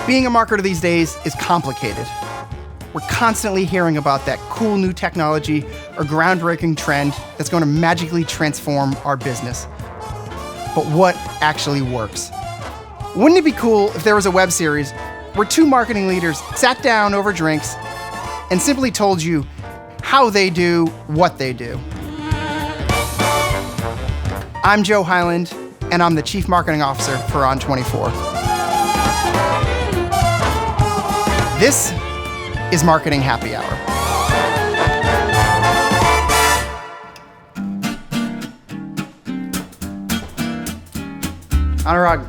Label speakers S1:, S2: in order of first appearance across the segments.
S1: Being a marketer these days is complicated. We're constantly hearing about that cool new technology or groundbreaking trend that's going to magically transform our business. But what actually works? Wouldn't it be cool if there was a web series where two marketing leaders sat down over drinks and simply told you how they do what they do? I'm Joe Hyland, and I'm the Chief Marketing Officer for On24. This is Marketing Happy Hour. Anurag,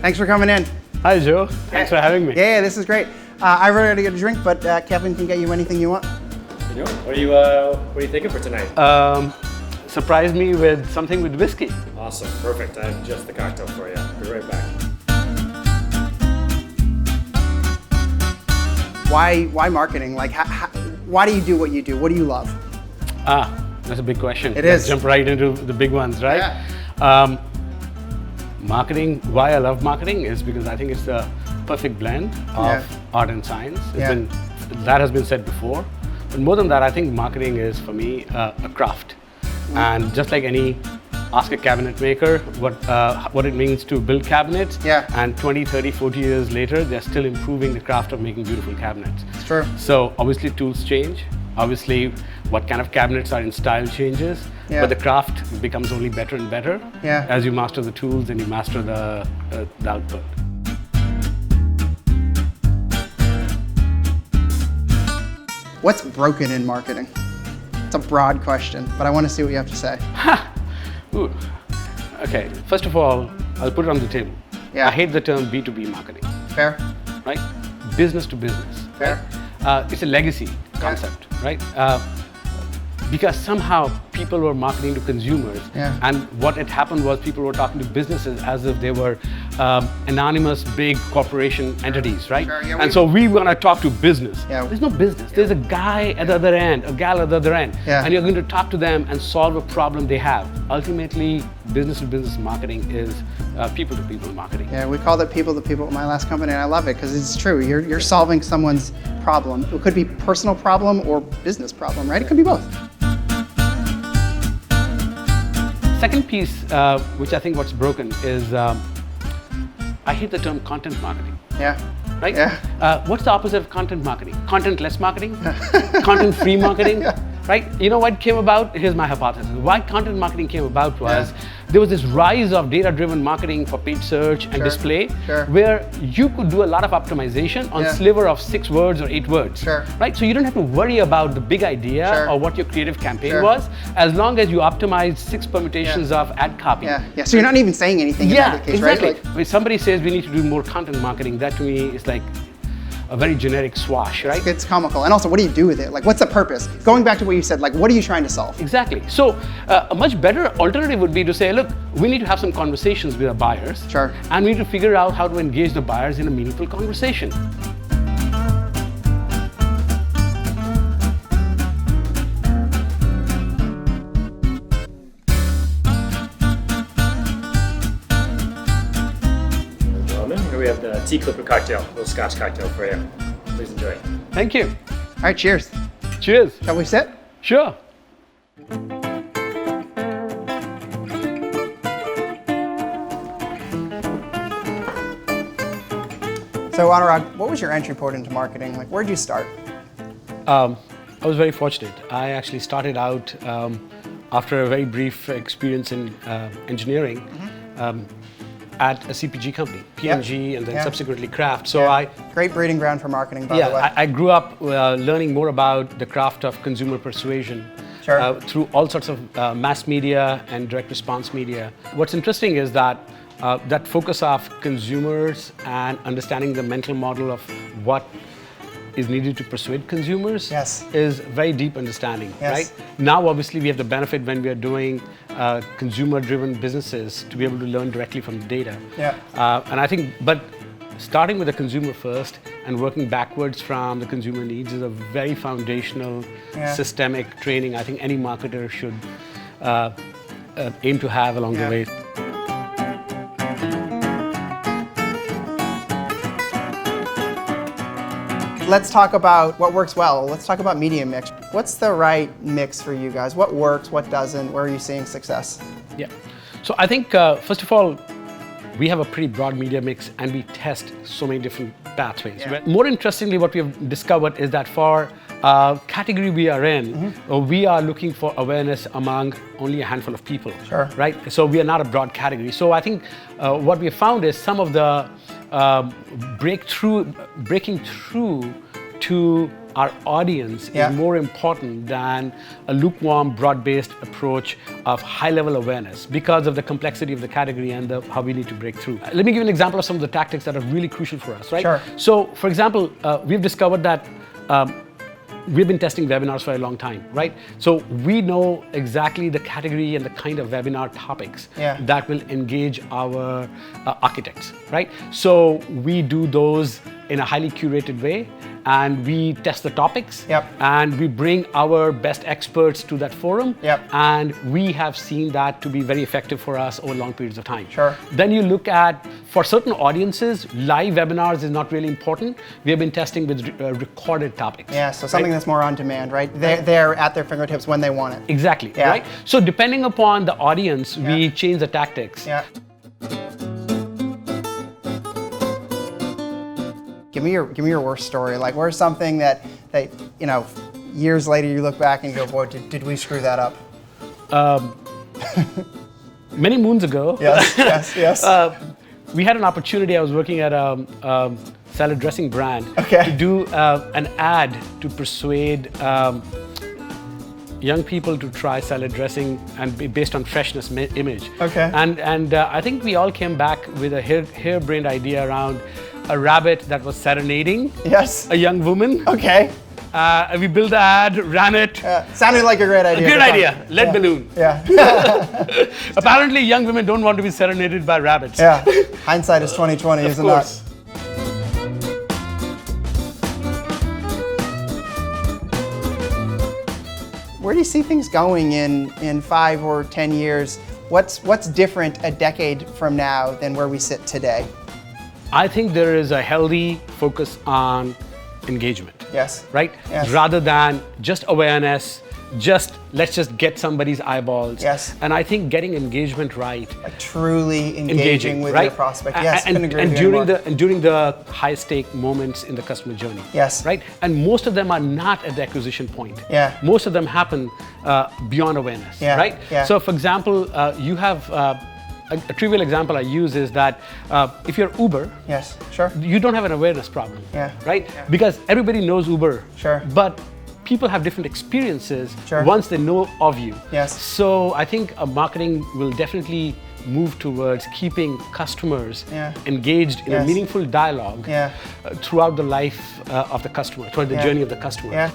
S1: thanks for coming in.
S2: Hi, Joe. Thanks for having me.
S1: Yeah, this is great. I've already got a drink, but Kevin can get you anything you want.
S3: You know, what are you thinking for tonight?
S2: Surprise me with something with whiskey.
S3: Awesome, perfect. I have just the cocktail for you. Be right back.
S1: Why marketing? Like, why do you do what you do? What do you love?
S2: That's a big question.
S1: It
S2: Let's
S1: is.
S2: jump right into the big ones, right?
S1: Yeah.
S2: Marketing, why I love marketing is because I think it's the perfect blend of art and science. That has been said before. But more than that, I think marketing is, for me, a craft. And just like ask a cabinet maker what it means to build cabinets, and 20, 30, 40 years later, they're still improving the craft of making beautiful cabinets.
S1: It's true.
S2: So obviously tools change. Obviously what kind of cabinets are in style changes, but the craft becomes only better and better as you master the tools and you master the output.
S1: What's broken in marketing? It's a broad question, but I want to see what you have to say.
S2: Ooh. Okay, first of all, I'll put it on the table.
S1: Yeah.
S2: I hate the term B2B marketing.
S1: Fair.
S2: Right? Business to business.
S1: Fair.
S2: It's a legacy concept, right? Because somehow people were marketing to consumers, and what had happened was people were talking to businesses as if they were anonymous big corporation entities, right?
S1: Sure,
S2: and so we want to talk to business.
S1: Yeah.
S2: There's no business. There's a guy at the other end, a gal at the other end, and you're going to talk to them and solve a problem they have. Ultimately, business to business marketing is people to people marketing.
S1: Yeah, we called it people to people at my last company, and I love it because it's true. You're solving someone's problem. It could be personal problem or business problem, right? It could be both.
S2: Second piece, which I think what's broken is, I hate the term content marketing.
S1: Yeah.
S2: Right?
S1: Yeah.
S2: What's the opposite of content marketing? Content-less marketing? Content-free marketing? Right? You know what came about? Here's my hypothesis. Why content marketing came about was there was this rise of data-driven marketing for paid search and display, where you could do a lot of optimization on sliver of 6 words or 8 words. Right? So you don't have to worry about the big idea or what your creative campaign was, as long as you optimize 6 permutations of ad copy.
S1: Yeah. So you're not even saying anything in that case,
S2: exactly.
S1: right? Like,
S2: when somebody says we need to do more content marketing, that to me is like a very generic swash, right?
S1: It's comical. And also, what do you do with it? Like, what's the purpose? Going back to what you said, like, what are you trying to solve?
S2: Exactly. So a much better alternative would be to say, look, we need to have some conversations with our buyers. And we need to figure out how to engage the buyers in a meaningful conversation.
S3: Here we have the tea clipper cocktail, a little Scotch cocktail for you. Please enjoy.
S2: Thank you.
S1: All right, cheers.
S2: Cheers.
S1: Shall we sit?
S2: Sure.
S1: So Anurag, what was your entry point into marketing? Like, where'd you start?
S2: I was very fortunate. I actually started out after a very brief experience in engineering. At a CPG company, P&G, and then subsequently Kraft. So
S1: Great breeding ground for marketing, by the way.
S2: I grew up learning more about the craft of consumer persuasion through all sorts of mass media and direct response media. What's interesting is that that focus of consumers and understanding the mental model of what is needed to persuade consumers is very deep understanding, right? Now, obviously, we have the benefit when we are doing consumer-driven businesses to be able to learn directly from the data. And I think, but starting with the consumer first and working backwards from the consumer needs is a very foundational, systemic training I think any marketer should aim to have along the way.
S1: let's talk about what works well. Let's talk about media mix. What's the right mix for you guys? What works, what doesn't? Where are you seeing success?
S2: Yeah. So I think, first of all, we have a pretty broad media mix and we test so many different pathways.
S1: Yeah.
S2: More interestingly, what we have discovered is that for category we are in, we are looking for awareness among only a handful of people.
S1: Sure.
S2: Right? So we are not a broad category. So I think what we have found is some of the breaking through to our audience is more important than a lukewarm, broad-based approach of high-level awareness because of the complexity of the category and how we need to break through. Let me give you an example of some of the tactics that are really crucial for us, right?
S1: Sure.
S2: So, for example, we've discovered that we've been testing webinars for a long time, right? So we know exactly the category and the kind of webinar topics that will engage our architects, right? So we do those in a highly curated way, and we test the topics, and we bring our best experts to that forum, and we have seen that to be very effective for us over long periods of time.
S1: Sure.
S2: Then you look at, for certain audiences, live webinars is not really important. We have been testing with recorded topics.
S1: Yeah, so something that's more on demand, right? They're at their fingertips when they want it.
S2: Exactly, right? So depending upon the audience, we change the tactics.
S1: Yeah. Give me your worst story. Like, where's something that you know, years later you look back and go, boy, did we screw that up?
S2: Many moons ago.
S1: Yes.
S2: We had an opportunity. I was working at a salad dressing brand to do an ad to persuade young people to try salad dressing and be based on freshness image. And I think we all came back with a harebrained idea around a rabbit that was serenading a young woman. We built the ad, ran it.
S1: Sounded like a great idea.
S2: Great idea. Lead balloon. Apparently, young women don't want to be serenaded by rabbits.
S1: Hindsight is 20/20, isn't it? Where do you see things going in 5 or 10 years? What's different a decade from now than where we sit today?
S2: I think there is a healthy focus on engagement. Right? Rather than just awareness, let's just get somebody's eyeballs. And I think getting engagement right.
S1: Like truly engaging with your prospect.
S2: And during the high stake moments in the customer journey. Right? And most of them are not at the acquisition point. Most of them happen beyond awareness. Right? So for example, you have a trivial example I use is that if you're Uber, you don't have an awareness problem, right? Because everybody knows Uber, but people have different experiences once they know of you. So I think marketing will definitely move towards keeping customers engaged in a meaningful dialogue throughout the life of the customer, throughout the journey of the customer.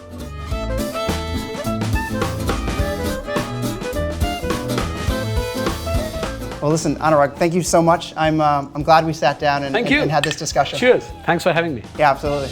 S1: Well, listen, Anurag, thank you so much. I'm glad we sat down and had this discussion.
S2: Cheers. Thanks for having me.
S1: Yeah, absolutely.